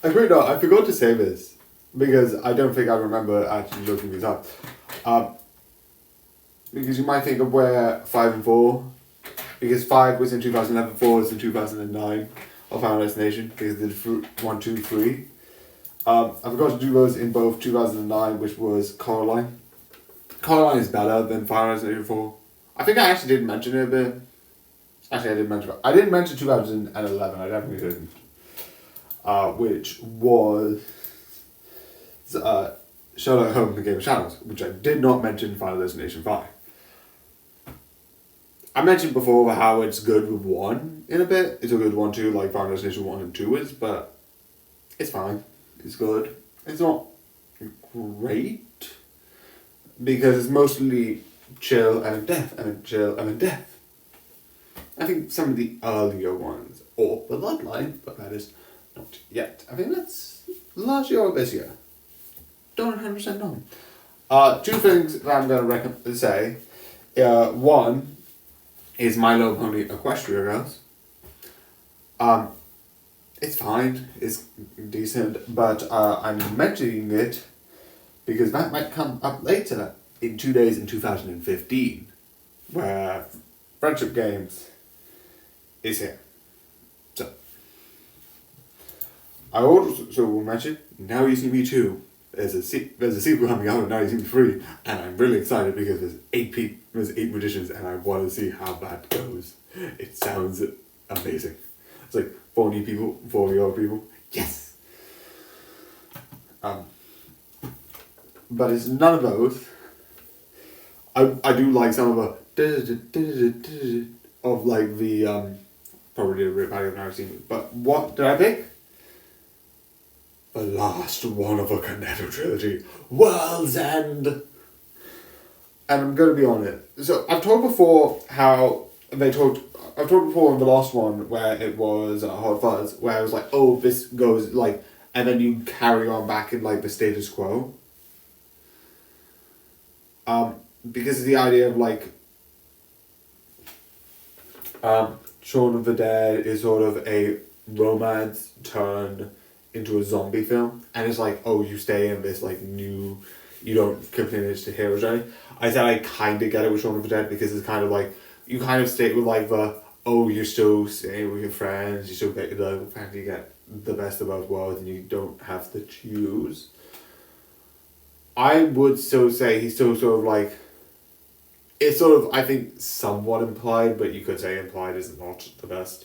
Actually, no, I forgot to say this because I don't think I remember actually looking this up. Because you might think of where 5 and 4, because 5 was in 2011, 4 was in 2009 of Final Destination, because they did 1, 2, 3. I forgot to do those in both 2009, which was Coraline. Coraline is better than Final Destination 4. I think I actually did mention it a bit. Actually, I did mention it. I didn't mention 2011, I definitely didn't. Which was Sherlock Holmes and Game of Shadows, which I did not mention in Final Destination 5. I mentioned before how it's good with 1 in a bit. It's a good 1 too, like Final Destination 1 and 2 is, but it's fine. It's good. It's not great because it's mostly chill and death and chill and death. I think some of the earlier ones, or Bloodline, but that is not yet. I think that's last year or this year. Don't 100% know. 2 things that I'm going to say. One is My Little Pony Equestria Girls. It's fine, it's decent, but I'm mentioning it because that might come up later in 2 days in 2015, where Friendship Games is here. So, I also will mention Now You See Me 2. There's a sequel coming out of Now You See Me 3, and I'm really excited because there's 8 magicians, and I want to see how that goes. It sounds amazing. It's like 4 new people, 4 old people. Yes! But it's none of those. I do like some of the of like the probably a rip I don't know seen it. But what did I pick? The last one of a Cornetto trilogy, World's End. And I'm gonna be on it. So I've told before how I've told before in the last one where it was Hot Fuzz, where I was like, oh, this goes like, and then you carry on back in like the status quo. Because of the idea of like, Shaun of the Dead is sort of a romance turned into a zombie film, and it's like, oh, you stay in this like new, you don't continue to hero journey. I said I kind of get it with Shaun of the Dead because it's kind of like, you kind of stay with like the, oh, you're still staying with your friends, you still get the fact you get the best of both worlds and you don't have to choose. I would still say he's still sort of like, it's sort of, I think, somewhat implied, but you could say implied is not the best.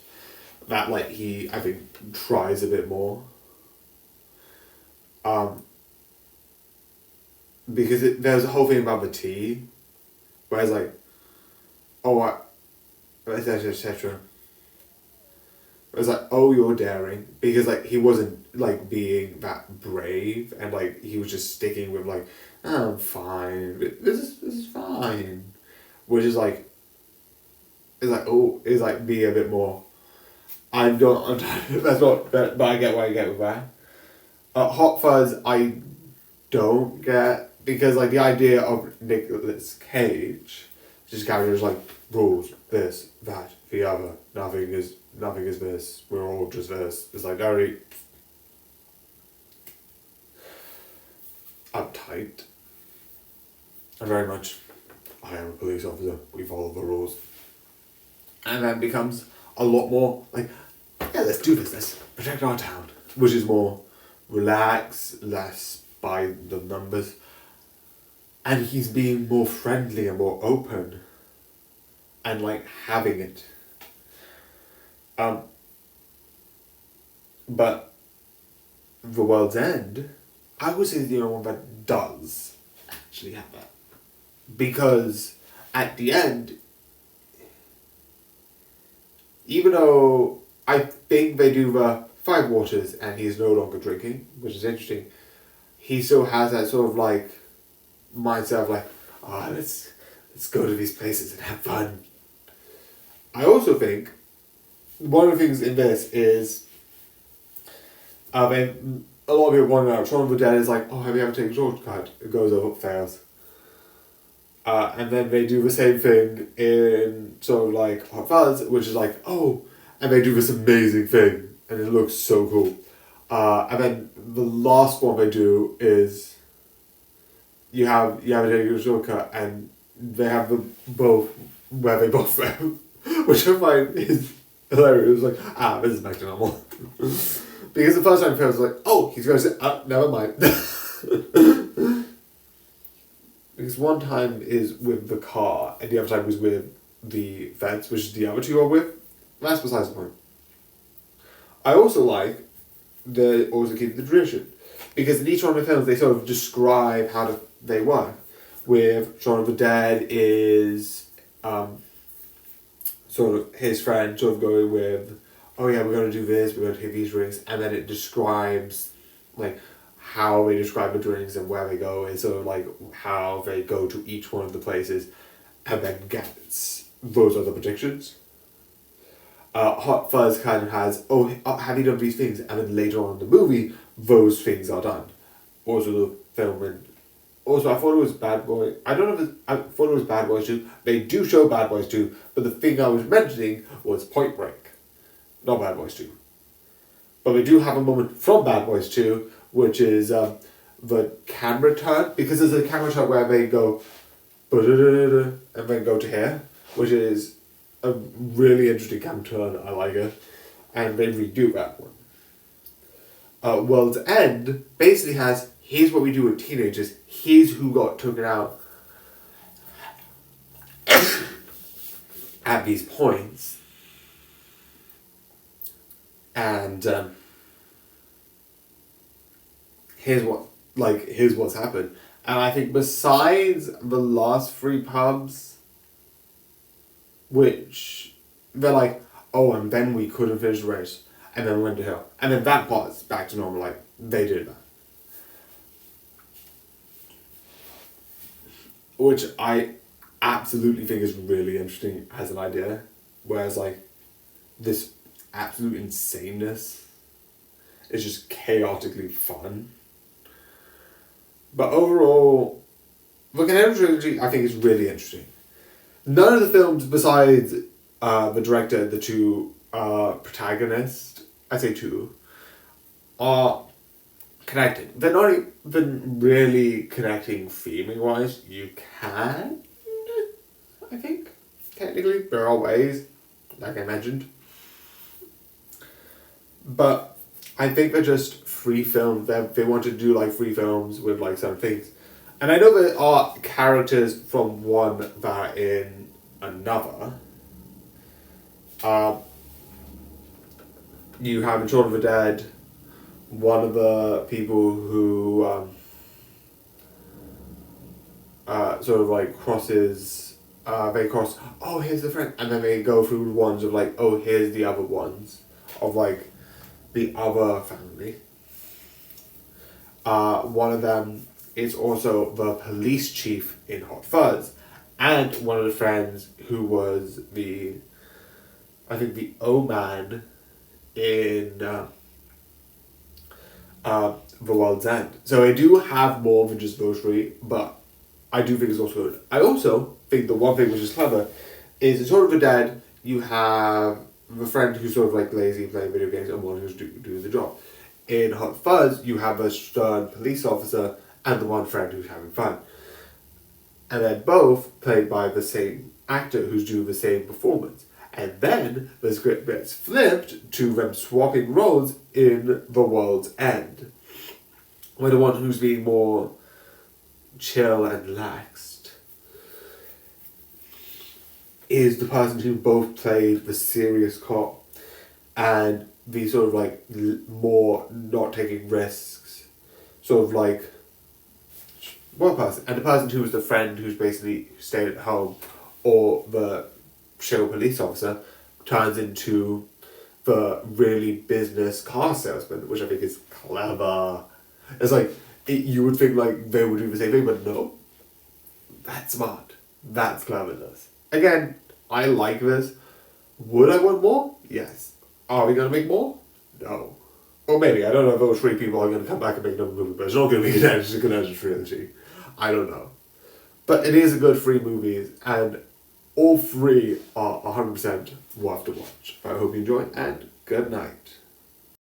That like he, I think, tries a bit more. Because there's a whole thing about the tea, where it's like, oh, etc., etc. It was like, oh, you're daring, because like he wasn't like being that brave, and like he was just sticking with like, oh, I'm fine, this is fine, which is like, be a bit more. I'm that's not, but I get what I get with that. Hot Fuzz, I don't get, because like the idea of Nicolas Cage, just characters like rules, this, that, the other, nothing is this, we're all just this. It's like very uptight. And very much, I am a police officer, we follow the rules. And then becomes a lot more like, yeah, let's do this, let's protect our town. Which is more relaxed, less by the numbers. And he's being more friendly and more open. And like having it. But The World's End, I would say is the only one that does actually have that. Because at the end, even though I think they do the 5 waters and he's no longer drinking, which is interesting, he still has that sort of like mindset of like, let's go to these places and have fun. I also think one of the things in this is, a lot of people want to know, Shaun of the Dead is like, oh, have you ever taken a shortcut? It goes over, fails. And then they do the same thing in sort of like Hot Fuzz, which is like, oh, and they do this amazing thing, and it looks so cool. And then the last one they do is you have a usual cut, and they have the both where they both fail, which I find is hilarious. Like, this is back to normal. Because the first time he fails, like, oh, he's going to say, never mind. Because one time is with the car, and the other time was with the fence, which the other two are with. That's besides the point. I also like the also keep the tradition, because in each one of the films they sort of describe how they work. With Shaun of the Dead is sort of his friend sort of going with, oh yeah, we're going to do this, we're going to take these drinks, and then it describes like how they describe the drinks and where they go, and sort of like how they go to each one of the places and then gets those other predictions. Hot Fuzz kind of has, have you done these things? And then later on in the movie, those things are done. Also the film, and also I thought it was Bad Boy. I don't know if I thought it was Bad Boys 2. They do show Bad Boys 2, but the thing I was mentioning was Point Break, not Bad Boys 2. But we do have a moment from Bad Boys 2, which is the camera turn, because there's a camera turn where they go and then go to here, which is a really interesting camera turn. I like it, and they redo that one. World's End basically has, here's what we do with teenagers, here's who got taken out at these points, and here's what's happened. And I think besides the last three pubs, which they're like, oh, and then we couldn't finish the race, and then went to hill, and then that part's back to normal, like they did that, which I absolutely think is really interesting as an idea. Whereas like this absolute insaneness is just chaotically fun. But overall, the Canadian trilogy I think is really interesting. None of the films besides the director and the two protagonists, I say two, are connected. They're not even really connecting theming wise. You can, I think, technically. There are ways, like I mentioned. But I think they're just free films. They want to do like free films with like certain things. And I know there are characters from one that are in another. You have in Shaun of the Dead, one of the people who sort of like crosses, they cross, oh, here's the friend, and then they go through the ones of like, oh, here's the other ones of like the other family. One of them is also the police chief in Hot Fuzz, and one of the friends who was the O-man in The World's End. So I do have more than just those three, but I do think it's also good. I also think the one thing which is clever is in Shaun of the Dead, you have the friend who's sort of like lazy playing video games and one who's doing the job. In Hot Fuzz, you have a stern police officer and the one friend who's having fun. And they're both played by the same actor who's doing the same performance. And then the script gets flipped to them swapping roles in The World's End, where the one who's being more chill and relaxed is the person who both played the serious cop and the sort of like more not taking risks, sort of like one person, and the person who was the friend who's basically stayed at home, or the show police officer, turns into the really business car salesman, which I think is clever. It's like, you would think like they would do the same thing, but no. That's smart. That's cleverness. Again, I like this. Would I want more? Yes. Are we going to make more? No. Or maybe, I don't know if those three people are going to come back and make another movie, but it's not going to be an Canadian trilogy. I don't know. But it is a good free movie, and all three are 100% worth to watch. I hope you enjoy, and good night.